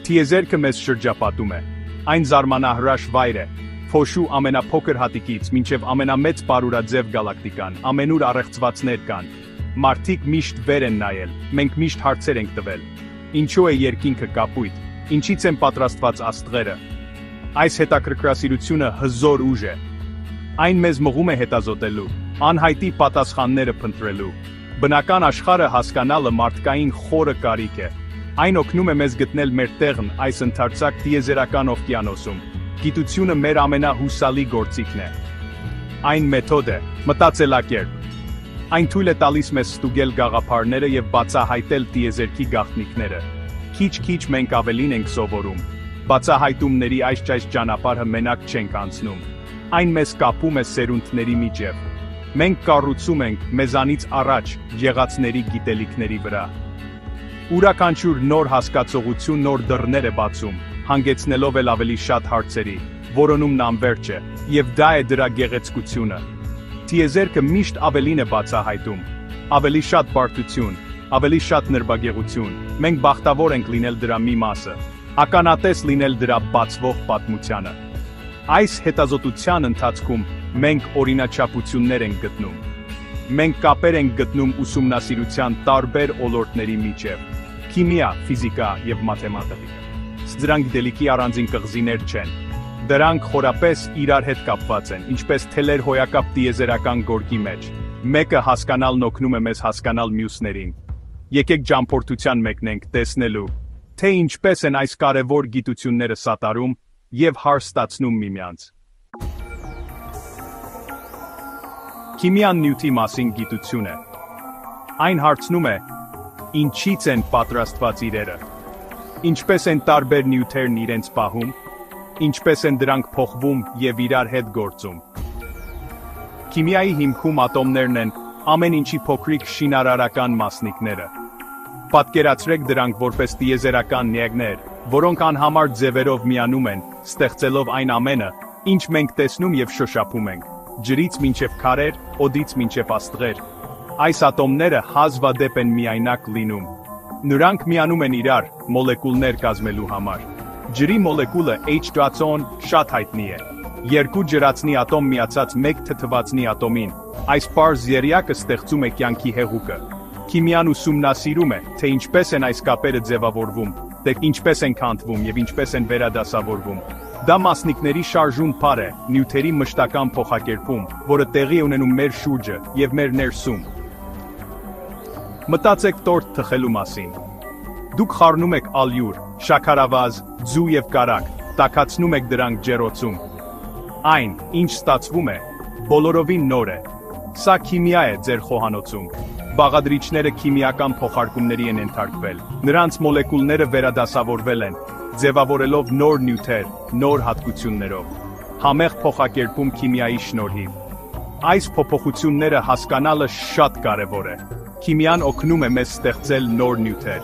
Տիեզերքը մեզ շրջապատում է։ Այն զարմանահրաշ վայր է, փոշու ամենափոքր հատիկից մինչև ամենամեծ պարուրաձև գալակտիկան, ամենուր առեղծվածներ կան։ Մարդիկ միշտ վեր են նայել, մենք միշտ հարցեր ենք տվել։ Ինչու է երկինքը կապույտ, ինչից են պատրաստված աստղերը։ Այս հետաքրքրասիրությունը հզոր ուժ է։ Այն մեզ մղում է հետազոտելու, անհայտի պատասխանները փնտրելու։ Բնական աշխարհը հասկանալը մարդկային խորը կարիք է։ Այն օգնում է մեզ գտնել մեր տեղն այս ընդարձակ տիեզերական օվկիանոսում։ Գիտությունը մեր ամենահուսալի գործիքն է։ Այն մեթոդ է, մտածելակերպ։ Այն թույլ է տալիս մեզ ստուգել գաղափարները եւ բացահայտել տիեզերքի գաղտնիքները։ Քիչ-քիչ մենք ավելին ենք սովորում։ Բացահայտումների այս ճանապարհը մենակ չենք անցնում։ Այն մեզ կապում է սերունդների միջև։ Մենք կառուցում ենք մեզանից առաջ եղածների գիտելիքների վրա։ Յուրաքանչյուր նոր հասկացողություն նոր դռներ է բացում, հանգեցնելով էլ ավելի շատ հարցերի, որոնումն անվերջ է, եւ դա է դրա գեղեցկությունը։ Տիեզերքը միշտ ավելին է բացահայտում, ավելի շատ բարդություն, ավելի շատ նրբագեղություն։ Մենք բախտավոր ենք լինել դրա մի մասը, ականատես լինել դրա բացվող պատմությանը։ Այս հետազոտության ընթացքում մենք օրինաչափություններ ենք գտնում։ Մենք կապեր ենք գտնում ուսումնասիրության տարբեր ոլորտների միջև՝ քիմիա, ֆիզիկա եւ մաթեմատիկա։ Դրանք գիտելիքի առանձին կղզիներ չեն։ Դրանք խորապես իրար հետ կապված են, ինչպես թելեր հոյակապ տիեզերական գորգի մեջ։ Մեկը հասկանալն օգնում է մեզ հասկանալ մյուսներին։ Եկեք ճամփորդության մեկնենք տեսնելու, թե ինչպես են այս կարևոր գիտությունները սատարում եւ հարստացնում միմյանց։ Քիմիան նյութի մասին գիտություն է։ Այն հարցնում է, ինչից են պատրաստված իրերը, ինչպես են տարբեր նյութերն իրենց պահում, ինչպես են դրանք փոխվում եւ իրար հետ գործում։ Քիմիայի հիմքում ատոմներն են, ամեն ինչի փոքրիկ շինարարական մասնիկները։ Պատկերացրեք դրանք որպես տիեզերական նյութեր, որոնք անհամար ձևերով միանում են, ստեղծելով այն ամենը, ինչ մենք տեսնում եւ շոշափում ենք։ Ջրից մինչև քարեր, օդից մինչև աստղեր։ Այս ատոմները հազվադեպ են միայնակ լինում։ Նրանք միանում են իրար մոլեկուլներ կազմելու համար։ Ջրի մոլեկուլը H2-on շատ հայտնի է։ Երկու ջրածնի ատոմ միացած մեկ թթվածնի ատոմին, այս պարզ եռյակը ստեղծում է կյանքի հեղուկը։ Քիմիան ուսումնասիրում է, թե ինչպես են այս կապերը ձևավորվում, թե ինչպես են քանդվում եւ ինչպես են վերադասավորվում։ Դա մասնիկների շարժուն փար է, նյութերի մշտական փոխակերպում, որը տեղի է ունենում մեր շուրջը եւ մեր ներսում։ Մտածեք տորտ թխելու մասին։ Դուք խառնում եք ալյուր, շաքարավազ, ձու եւ կարագ, տաքացնում եք դրանք ջեռոցում։ Այն, ինչ ստացվում է, բոլորովին նոր է։ Սա քիմիա է ձեր խոհանոցում։ Բաղադրիչները քիմիական փոխարկումների են ենթարկվել։ Նրանց մոլեկուլները վերադասավորվել են, ձևավորելով նոր նյութեր, նոր հատկություններով։ Համեղ փոխակերպում քիմիայի շնորհիվ։ Այս փոփոխությունները հասկանալը շատ կարևոր է։ Քիմիան օգնում է մեզ ստեղծել նոր նյութեր,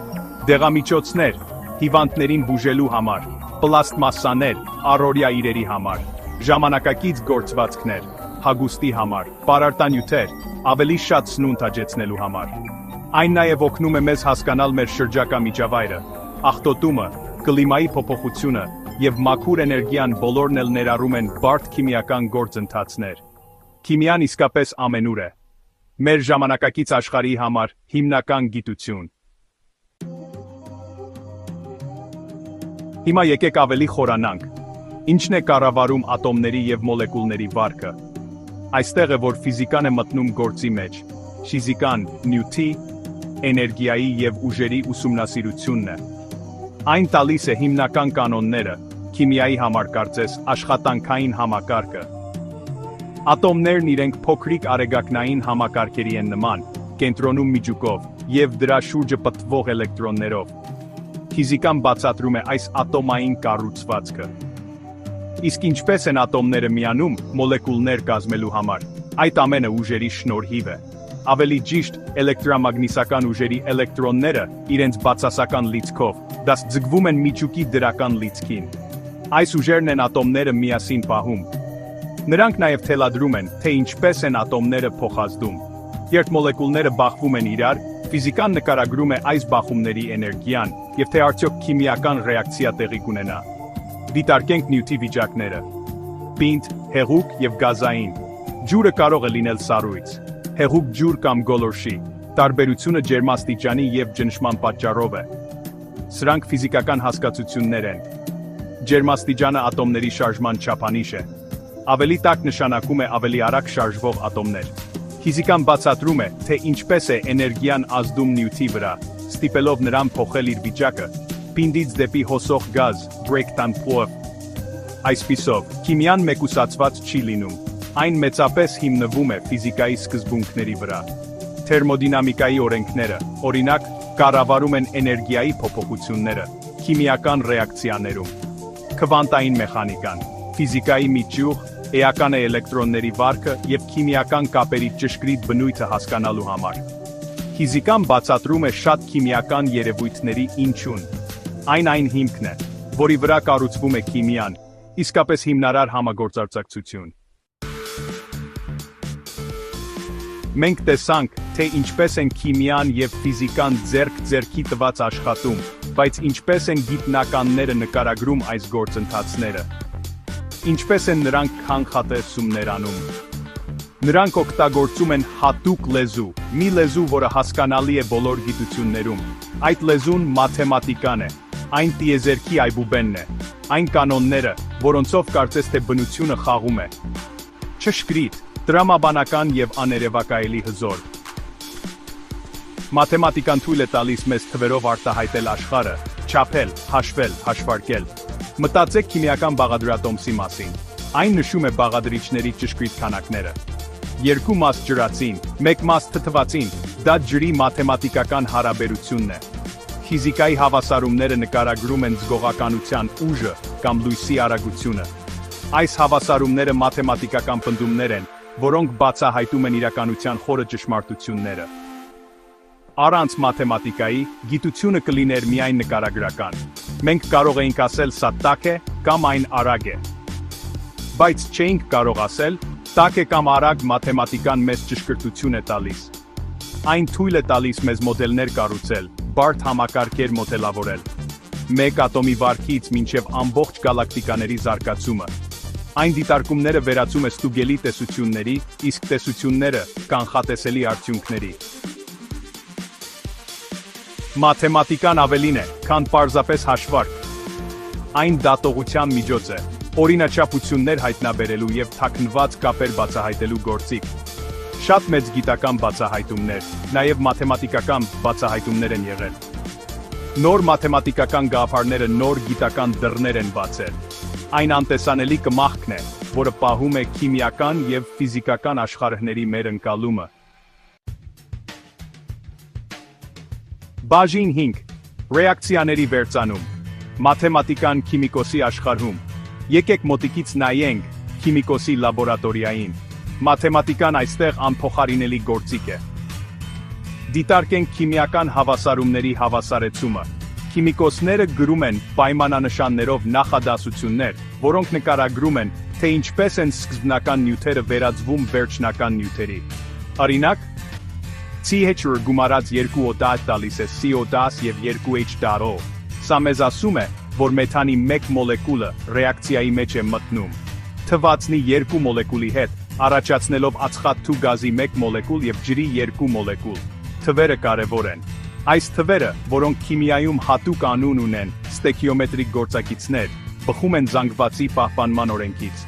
դեղամիջոցներ, հիվանդներին բուժելու համար, պլաստմասսաներ, առօրյա իրերի համար, ժամանակակից գործվածքներ, հագուստի համար, պարարտանյութեր, ավելի շատ սնունդ աճեցնելու համար։ Այն նաև օգնում է մեզ հասկանալ մեր շրջակա միջավայրը, աղտոտումը, կլիմայի փոփոխությունը եւ մաքուր էներգիան բոլորն էլ ներառում են բարդ քիմիական գործընթացներ։ Քիմիան իսկապես ամենուր է։ Մեր ժամանակակից աշխարհի համար հիմնական գիտություն։ Հիմա եկեք ավելի խորանանք։ Ինչն է կառավարում ատոմների եւ մոլեկուլների վարքը։ Այստեղ է, որ ֆիզիկան է մտնում գործի մեջ։ Ֆիզիկան նյութի, էներգիայի եւ ուժերի ուսումնասիրությունն է։ Այն տալիս է հիմնական կանոնները, քիմիայի համար կարծես աշխատանքային համակարգը։ Ատոմներն իրենք փոքրիկ արեգակնային համակարգերի են նման, կենտրոնում միջուկով եւ դրա շուրջը պտտվող էլեկտրոններով։ Ֆիզիկան բացատրում է այս ատոմային կառուցվածքը։ Իսկ ինչպես են ատոմները միանում մոլեկուլներ կազմելու համար։ Այդ ամենը ուժերի շնորհիվ է։ Ավելի ճիշտ, էլեկտրամագնիսական ուժերի էլեկտրոնները իրենց բացասական լիցքով ձգվում են միջուկի դրական լիցքին։ Այս ուժերն են ատոմները միասին պահում։ Նրանք նաև թելադրում են, թե ինչպես են ատոմները փոխազդում։ Երբ մոլեկուլները բախվում են իրար, Ֆիզիկան նկարագրում է այս բախումների էներգիան, եւ թե արդյոք քիմիական ռեակցիա տեղի կունենա։ Դիտարկենք նյութի վիճակները։ Պինդ, հեղուկ եւ գազային։ Ջուրը կարող է լինել սառույց, հեղուկ ջուր կամ գոլորշի։ Տարբերությունը ջերմաստիճանի եւ ճնշման պատճառով է։ Սրանք ֆիզիկական հասկացություններ են։ Ջերմաստիճանը ատոմների շարժման չափանիշ է։ Ավելի տաք նշանակում է ավելի արագ շարժվող ատոմներ։ Ֆիզիկան բացատրում է, թե ինչպես է էներգիան ազդում նյութի վրա, ստիպելով նրան փոխել իր վիճակը, պինդից դեպի հոսող գազ, break-down-flow։ Այսպիսով, քիմիան մեկուսացված չի լինում, այն մեծապես հիմնվում է ֆիզիկայի սկզբունքների վրա։ Թերմոդինամիկայի օրենքները, օրինակ, կառավարում են էներգիայի փոփոխությունները, քիմիական ռեակցիաներում։ Քվանտային մեխանիկան, ֆիզիկայի մի ճյուղ, էական է էլեկտրոնների վարքը և քիմիական կապերի ճշգրիտ բնույթը հասկանալու համար։ Ֆիզիկան բացատրում է շատ քիմիական երևույթների ինչուն։ Այն հիմքն է, որի վրա կառուցվում է քիմիան, իսկապես հիմնարար համագործակցություն։ Մենք տեսանք, թե ինչպես են քիմիան և ֆիզիկան ձեռք-ձեռքի տված աշխատում, բայց ինչպես են գիտնականները նկարագրում այս գործընթացները։ Ինչպես են նրանք կանխատեսումներ անում։ Նրանք օգտագործում են հատուկ լեզու, մի լեզու, որը հասկանալի է բոլոր գիտություններում։ Այդ լեզուն մաթեմատիկան է, այն տիեզերքի այբուբենն է, այն կանոնները, որոնցով կարծես թե բնությունը խաղում է։ Ճշգրիտ, տրամաբանական և աներևակայելի հզոր։ Մաթեմատիկան թույլ է տալիս մեզ թվերով արտահայտել աշխարհը, չափել, հաշվել, հաշվարկել։ Մտածեք քիմիական բաղադրատոմսի մասին։ Այն նշում է բաղադրիչների ճշգրիտ քանակները։ 2 մաս ջրածին, 1 մաս թթվածին, դա ջրի մաթեմատիկական հարաբերությունն է։ Ֆիզիկայի հավասարումները նկարագրում են զգողականության ուժը կամ լույսի արագությունը։ Այս հավասարումները մաթեմատիկական պնդումներ են, որոնք բացահայտում են իրականության խորը ճշմարտությունները։ Առանց մաթեմատիկայի, գիտությունը կլիներ միայն նկարագրական։ Մենք կարող էինք ասել սա տաք է կամ այն արագ է։ Բայց չէինք կարող ասել, տաք է կամ արագ մաթեմատիկան մեզ ճշգրտություն է տալիս։ Այն թույլ է տալիս մեզ մոդելներ կառուցել, բարդ համակարգեր մոդելավորել։ Մեկ ատոմի վարքից մինչև ամբողջ գալակտիկաների զարգացումը։ Այն դիտարկումները վերածում է ստուգելի տեսությունների, իսկ տեսությունները կանխատեսելի արդյունքների։ Մաթեմատիկան ավելին է, քան պարզապես հաշվարկ։ Այն դատողության միջոց է, օրինաչափություններ հայտնաբերելու և թաքնված կապեր բացահայտելու գործիք։ Շատ մեծ գիտական բացահայտումներ, նաև մաթեմատիկական բացահայտումներ են եղել։ Նոր մաթեմատիկական գաղափարները նոր գիտական դռներ են բացել։ Այն անտեսանելի կմախքն է, որը պահում է քիմիական և ֆիզիկական աշխարհների մեր ընկալումը։ Բաժին 5. Ռեակցիաների վերծանում։ Մաթեմատիկան քիմիկոսի աշխարհում։ Եկեք մոտիկից նայենք քիմիկոսի լաբորատորիային։ Մաթեմատիկան այստեղ անփոխարինելի գործիք է։ Դիտարկենք քիմիական հավասարումների հավասարեցումը։ Քիմիկոսները գրում են պայմանանշաններով նախադասություններ, որոնք նկարագրում են, թե ինչպես են սկզբնական նյութերը վերածվում վերջնական նյութերի։ Օրինակ, CH գումարած 2O10 տալիս է CO10 և 2H2O։ Սա մեզ ասում է, որ մեթանի 1 մոլեկուլը ռեակցիայի մեջ է մտնում։ Թվացնի 2 մոլեկուլի հետ, առաջացնելով ածխաթթու գազի 1 մոլեկուլ և ջրի 2 մոլեկուլ։ Թվերը կարևոր են։ Այս թվերը, որոնք քիմիայում հատուկ անուն ունեն, ստեքիոմետրիկ գործակիցներ, բխում են զանգվածի պահպանման օրենքից։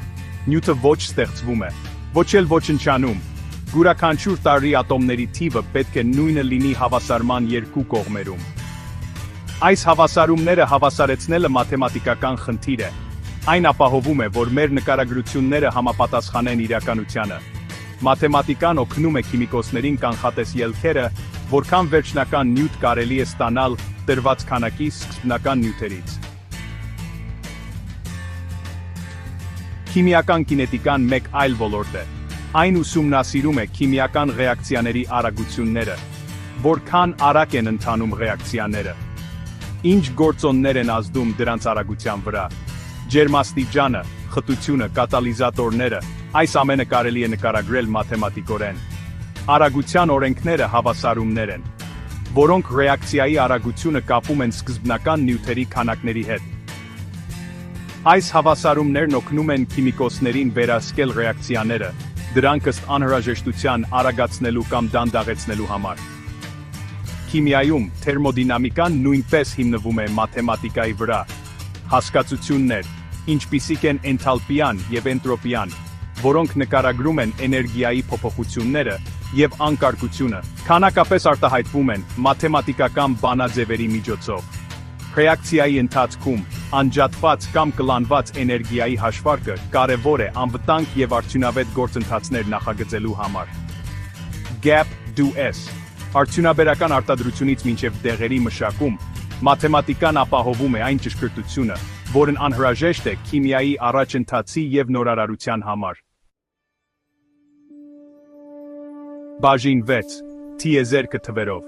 Նյութը ոչ ստեղծվում է, ոչ էլ ոչնչանում։ Յուրաքանչյուր տարրի ատոմների թիվը պետք է նույնը լինի հավասարման երկու կողմերում։ Այս հավասարումները հավասարեցնելը մաթեմատիկական խնդիր է։ Այն ապահովում է, որ մեր նկարագրությունները համապատասխանեն իրականությանը։ Մաթեմատիկան օգնում է քիմիկոսներին կանխատես ելքերը, որքան վերջնական նյութ կարելի է ստանալ տրված քանակի սկզբնական նյութերից։ Քիմիական կինետիկան մեկ այլ ոլորտ է։ Այն ուսումնասիրում է քիմիական ռեակցիաների արագությունները, որքան արագ են ընթանում ռեակցիաները, ինչ գործոններ են ազդում դրանց արագության վրա, ջերմաստիճանը, խտությունը, կատալիզատորները, այս ամենը կարելի է նկարագրել մաթեմատիկորեն։ Արագության օրենքները հավասարումներ են։ որոնք ռեակցիայի արագությունը կապում են սկզբնական նյութերի քանակների հետ։ Այս հավասարումներն օգնում են քիմիկոսներին վերահսկել ռեակցիաները, դրանք ըստ անհրաժեշտության արագացնելու կամ դանդաղեցնելու համար։ Քիմիայում թերմոդինամիկան նույնպես հիմնվում է մաթեմատիկայի վրա։ Հասկացություններ, ինչպիսիք են էնթալպիան և էնտրոպիան, որոնք նկարագրում են էներգիայի փոփոխությունները և անկարգությունը, քանակապես արտահայտվում են մաթեմատիկական բանաձևերի միջոցով։ Ռեակցիայի ընթացքում անջատված կամ կլանված էներգիայի հաշվարկը կարևոր է անվտանգ և արդյունավետ գործընթացներ նախագծելու համար։ Gap do-s արդյունաբերական արտադրությունից մինչև դեղերի մշակում, մաթեմատիկան ապահովում է այն ճշգրտությունը, որն անհրաժեշտ է քիմիայի առաջընթացի և նորարարության համար։ Բաժին 6. Տիեզերքը թվերով։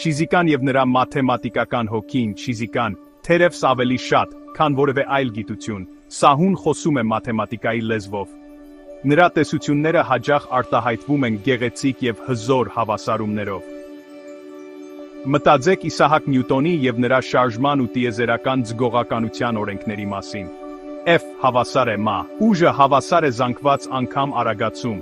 Ֆիզիկան և նրա մաթեմատիկական հոգին, ֆիզիկան, թերևս ավելի շատ, քան որևէ այլ գիտություն, սահուն խոսում է մաթեմատիկայի լեզվով։ Նրա տեսությունները հաճախ արտահայտվում են գեղեցիկ և հզոր հավասարումներով։ Մտածեք Իսահակ Նյուտոնի և նրա շարժման ու տիեզերական ձգողականության օրենքների մասին։ F հավասար է m, ուժը հավասար է զանգված անգամ արագացում։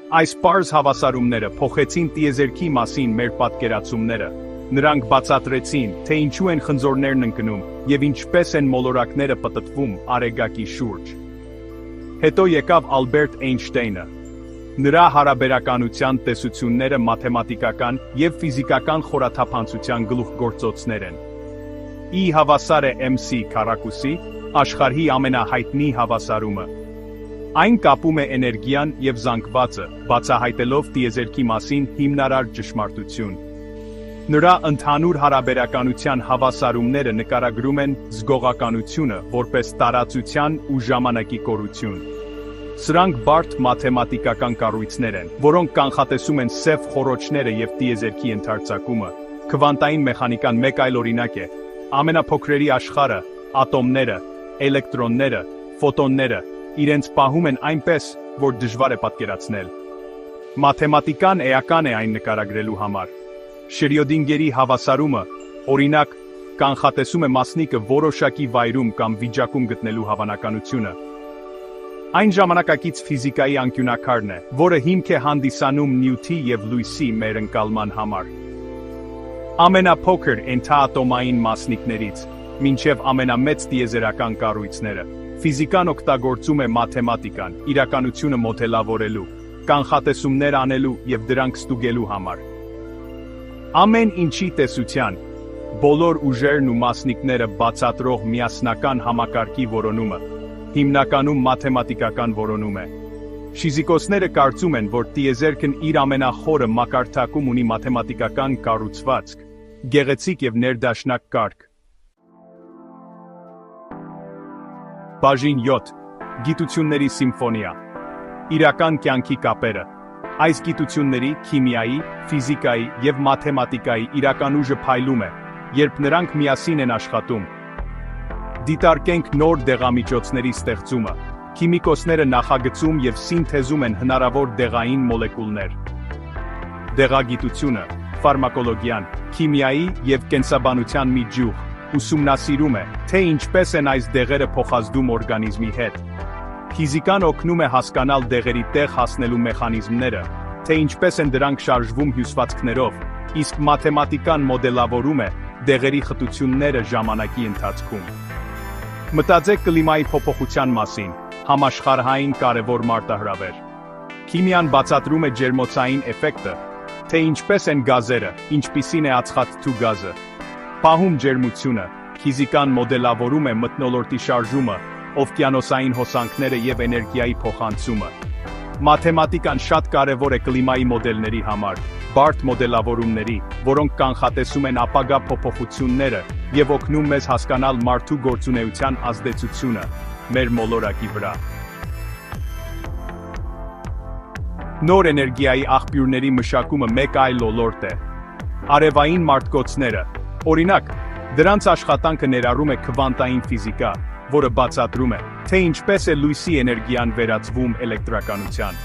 Այս պարզ հավասարումները փոխեցին տիեզերքի մասին մեր պատկերացումները։ Նրանք բացատրեցին, թե ինչու են խնձորներն ընկնում և ինչպես են մոլորակները պտտվում արեգակի շուրջ։ Հետո եկավ Ալբերտ Էյնշտեյնը։ Նրա հարաբերականության տեսությունները մաթեմատիկական և ֆիզիկական խորաթափանցության գլուխգործոցներ են։ E հավասար է mc քառակուսի, աշխարհի ամենահայտնի հավասարումը։ Այն կապում է էներգիան և զանգվածը, բացահայտելով տիեզերքի մասին հիմնարար ճշմարտություն։ Նրա ընդհանուր հարաբերականության հավասարումները նկարագրում են զգողականությունը որպես տարածության ու ժամանակի կորություն։ Սրանք բարդ մաթեմատիկական կառույցներ են, որոնք կանխատեսում են սև խոռոչները և տիեզերքի ընդարձակումը։ Քվանտային մեխանիկան մեկ այլ օրինակ է։ Ամենափոքրերի աշխարհը, ատոմները, էլեկտրոնները, ֆոտոնները իրենց պահում են այնպես, որ դժվար է պատկերացնել։ Մաթեմատիկան էական է այն նկարագրելու համար։ Շրյոդինգերի հավասարումը, օրինակ, կանխատեսում է մասնիկը որոշակի վայրում կամ վիճակում գտնելու հավանականությունը։ Այն ժամանակակից ֆիզիկայի անկյունաքարն է, որը հիմք է հանդիսանում նյութի և լույսի մեր ընկալման համար։ Ամենափոքր ենթաատոմային մասնիկներից մինչև ամենամեծ տիեզերական կառույցները, ֆիզիկան օգտագործում է մաթեմատիկան իրականությունը մոդելավորելու, կանխատեսումներ անելու և դրանք ստուգելու համար։ Ամեն ինչի տեսության, բոլոր ուժերն ու մասնիկները բացատրող միասնական համակարգի որոնումը, հիմնականում մաթեմատիկական որոնում է։ Ֆիզիկոսները կարծում են, որ տիեզերքն իր ամենախորը մակարդակում ունի մաթեմատիկական կառուցվածք, գեղեցիկ և ներդաշնակ կարգ։ Բաժին 7. Գիտությունների սիմֆոնիա։ Իրական կյանքի կապերը։ Այս գիտությունների, քիմիայի, ֆիզիկայի և մաթեմատիկայի իրական ուժը փայլում է, երբ նրանք միասին են աշխատում։ Դիտարկենք նոր դեղամիջոցների ստեղծումը։ Քիմիկոսները նախագծում և սինթեզում են հնարավոր դեղային մոլեկուլներ։ Դեղագիտությունը, ֆարմակոլոգիան, քիմիայի և կենսաբանության մի ճյուղ, ուսումնասիրում է, թե ինչպես են այս դեղերը փոխազդում օրգանիզմի հետ։ Ֆիզիկան օգնում է հասկանալ դեղերի տեղ հասնելու մեխանիզմները, թե ինչպես են դրանք շարժվում հյուսվածքներով, իսկ մաթեմատիկան մոդելավորում է դեղերի խտությունները ժամանակի ընթացքում։ Մտածեք կլիմայի փոփոխության մասին, համաշխարհային կարևոր մարտահրավեր։ Քիմիան բացատրում է ջերմոցային էֆեկտը, թե ինչպես են գազերը, ինչպիսին է ածխաթթու գազը։ Պահում ջերմությունը, ֆիզիկան մոդելավորում է մթնոլորտի շարժումը, օվկիանոսային հոսանքները և էներգիայի փոխանցումը։ Մաթեմատիկան շատ կարևոր է կլիմայի մոդելների համար, բարդ մոդելավորումների, որոնք կանխատեսում են ապագա փոփոխությունները և օգնում մեզ հասկանալ մարդու գործունեության ազդեցությունը մեր մոլորակի վրա։ Նոր էներգիայի աղբյուրների մշակումը մեկ այլ ոլորտ է։ Արևային մարտկոցները, օրինակ, դրանց աշխատանքը ներառում է քվանտային ֆիզիկա, որը բացատրում է, թե ինչպես է լույսի էներգիան վերածվում էլեկտրականության։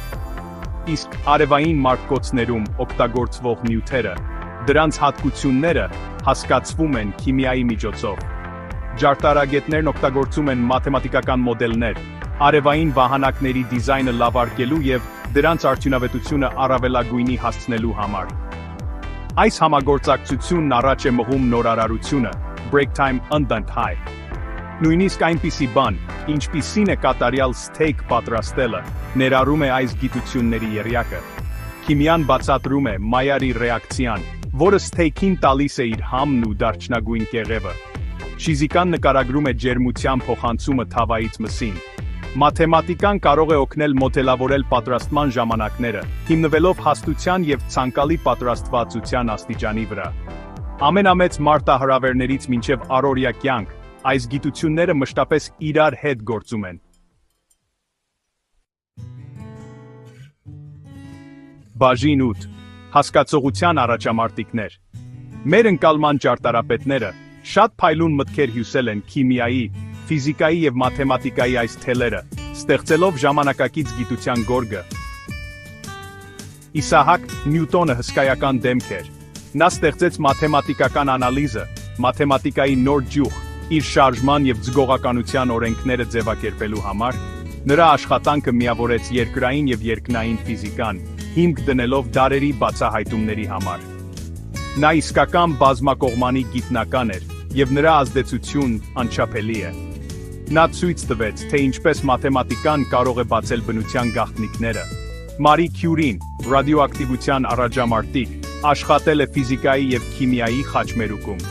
Իսկ արևային մարտկոցներում օգտագործվող նյութերը, Դրանց հատկությունները հասկացվում են քիմիայի միջոցով։ Ջարդարագետներն օգտագործում են մաթեմատիկական մոդելներ, արևային վահանակների դիզայնը լավարկելու և դրանց արդյունավետությունը առավելագույնի հասցնելու համար։ Այս համագործակցությունն առաջ է մղում նորարարությունը, break time ընդդեմ։ Նույնիսկ այնպիսի բան, ինչպիսին է կատարյալ սթեյք պատրաստելը, ներառում է այս գիտությունների եռյակը։ Քիմիան բացատրում է Մայարի ռեակցիան, որը սթեյքին տալիս է իր համն ու դարչնագույն կեղևը։ Ֆիզիկան նկարագրում է ջերմության փոխանցումը թավայից մսին։ Մաթեմատիկան կարող է օգնել մոդելավորել պատրաստման ժամանակները, հիմնվելով հաստության և ցանկալի պատրաստվածության աստիճանի վրա։ Ամենամեծ մարտահրավերներից մինչև առօրյա կյանք, այս գիտությունները մշտապես իրար հետ գործում են։ Բաժին 8. Հասկացողության առաջամարտիկներ։ Մեր ընկալման ճարտարապետները շատ փայլուն մտքեր հյուսել են քիմիայի, ֆիզիկայի և մաթեմատիկայի այս թելերը, ստեղծելով ժամանակակից գիտության գորգը։ Իսահակ Նյուտոնը հսկայական դեմք էր։ Նա ստեղծեց մաթեմատիկական անալիզը, մաթեմատիկայի նոր ճյուղ, իր շարժման և ձգողականության օրենքները ձևակերպելու համար։ Նրա աշխատանքը միավորեց երկրային և երկնային ֆիզիկան, հիմք դնելով դարերի բացահայտումների համար։ Նա իսկական բազմակողմանի գիտնական էր, և նրա ազդեցությունն անչափելի է։ Նա ցույց տվեց, թե ինչպես մաթեմատիկան կարող է բացել բնության գաղտնիքները։ Մարի Քյուրին, ռադիոակտիվության առաջամարտիկ, աշխատել է ֆիզիկայի և քիմիայի խաչմերուկում։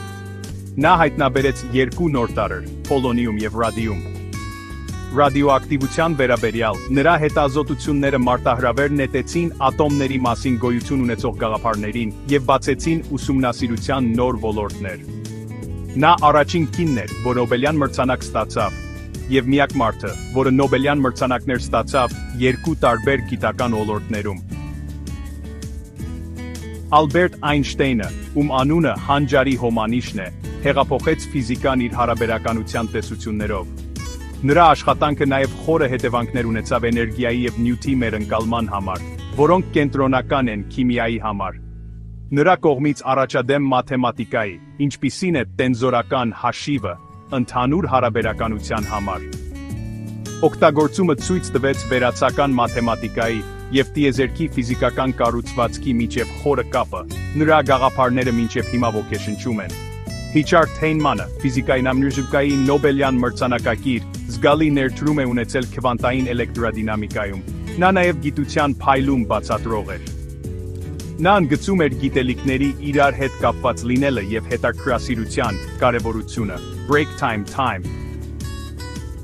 Նա հայտնաբերեց երկու նոր տարր՝ պոլոնիում և ռադիում։ Ռադիոակտիվության վերաբերյալ նրա հետազոտությունները մարտահրավեր նետեցին ատոմների մասին գոյություն ունեցող գաղափարներին և բացեցին ուսումնասիրության նոր ոլորտներ։ Նա առաջին կինն էր, որ Նոբելյան մրցանակ ստացավ, և միակ մարդը, որը Նոբելյան մրցանակներ ստացավ երկու տարբեր գիտական ոլորտներում։ Ալբերտ Այնշտեյնը, ում անունը հանճարի հոմանիշն է, հեղափոխեց ֆիզիկան իր հարաբերականության տեսություններով։ Նրա աշխատանքը նաև խորը հետևանքներ ունեցավ էներգիայի և նյութի մեր ընկալման համար, որոնք կենտրոնական են քիմիայի համար։ Նրա կողմից առաջադեմ մաթեմատիկայի, ինչպիսին է տենզորական հաշիվը, ընդհանուր հարաբերականության համար։ Օգտագործումը ցույց տվեց վերացական մաթեմատիկայի և տիեզերքի ֆիզիկական կառուցվածքի միջև խորը կապը, նրա գաղափարները մինչև հիմա ոգեշնչում են։ Ռիչարդ Ֆեյնմանը, ֆիզիկայի նամնյուժուկայի Նոբելյան մրցանակակիր, զգալի ներդրում է ունեցել քվանտային էլեկտրադինամիկայում։ Նա նաև գիտության փայլուն բացատրող էր։ Նա ընդգծում էր գիտելիքների իրար հետ կապված լինելը և հետաքրքրասիրության կարևորությունը։ Break time։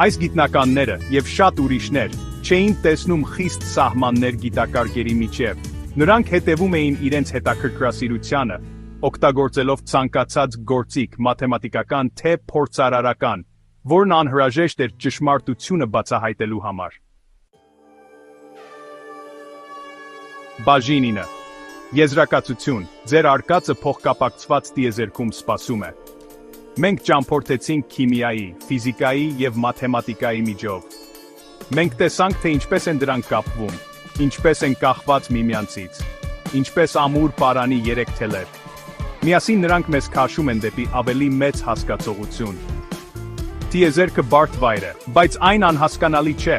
Այս գիտնականները և շատ ուրիշներ չէին տեսնում խիստ սահմաններ գիտակարգերի միջև։ Նրանք հետևում էին իրենց հետաքրքրասիրությանը, օգտագործելով ցանկացած գործիք մաթեմատիկական թե փորձարարական, որն անհրաժեշտ էր ճշմարտությունը բացահայտելու համար։ Բաժին 9. Եզրակացություն, ձեր արկածը փոխկապակցված տիեզերքում սպասում է։ Մենք ճամփորդեցինք քիմիայի, ֆիզիկայի և մաթեմատիկայի միջով։ Մենք տեսանք, թե ինչպես են դրանք կապվում, ինչպես են կախված միմյանցից, ինչպես ամուր պարանի երեք թելեր։ Միասին նրանք մեզ քաշում են դեպի ավելի մեծ հասկացողություն։ Տիեզերքը բարդ վայր է, բայց այն անհասկանալի չէ։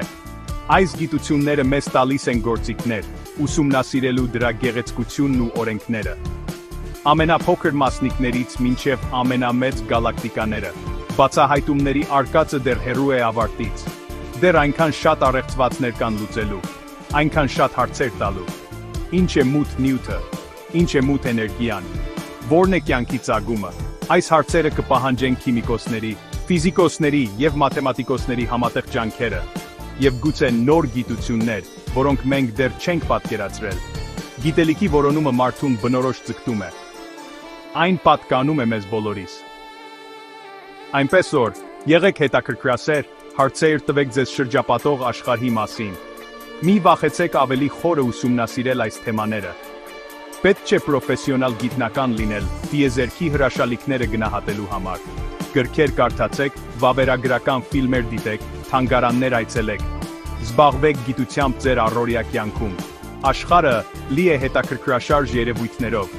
Այս գիտությունները մեզ տալիս են գործիքներ, ուսումնասիրելու դրա գեղեցկությունն ու օրենքները։ Ամենափոքր մասնիկներից մինչև ամենամեծ գալակտիկաները, բացահայտումների արկածը դեռ հեռու է ավարտից։ Դեռ այնքան շատ առեղծվածներ կան լուծելու, այնքան շատ հարցեր տալու։ Ինչ է մութ նյութը, ինչ է մութ էներգիան, որն է կյանքի ծագումը։ Այս հարցերը կպահանջեն քիմիկոսների, ֆիզիկոսների և մաթեմատիկոսների համատեղ ջանքերը, և գուցե նոր գիտություններ, որոնք մենք դեռ չենք պատկերացրել։ Գիտելիքի որոնումը մարդուն բնորոշ ձգտում է։ Այն պատկանում է մեզ բոլորիս։ Այնպես որ, եղեք հետաքրքրասեր, հարցեր տվեք ձեզ շրջապատող աշխարհի մասին։ Մի վախեցեք ավելի խորը ուսումնասիրել այս թեմաները։ Պետք չէ պրոֆեսիոնալ գիտնական լինել տիեզերքի հրաշալիքները գնահատելու համար։ Գրքեր կարդացեք, վավերագրական ֆիլմեր դիտեք, թանգարաններ այցելեք։ Զբաղվեք գիտությամբ ձեր առօրյա կյանքում։ Աշխարհը լի է հետաքրքրաշարժ երևույթներով։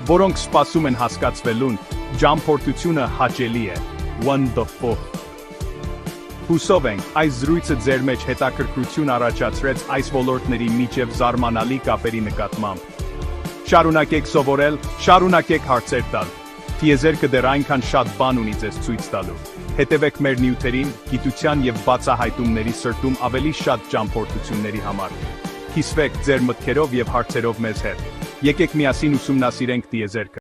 որոնք սպասում են հասկացվելուն, ճամփորդությունը հաճելի է, wonderful։ Հուսով ենք, այս զրույցը ձեր մեջ հետաքրքրություն առաջացրեց այս ոլորտների միջև զարմանալի կապերի նկատմամբ։ Շարունակեք սովորել, շարունակեք հարցեր տալ։ Տիեզերքը դեռ այնքան շատ բան ունի ձեզ ցույց տալու։ Հետևեք մեր նյութերին, գիտության եւ բացահայտումների սրտում ավելի շատ ճամփորդությունների համար։ Հիսվեք ձեր մտքերով եւ հարցերով մեզ հետ։ Եկեք միասին ուսումնասիրենք տիեզերքը։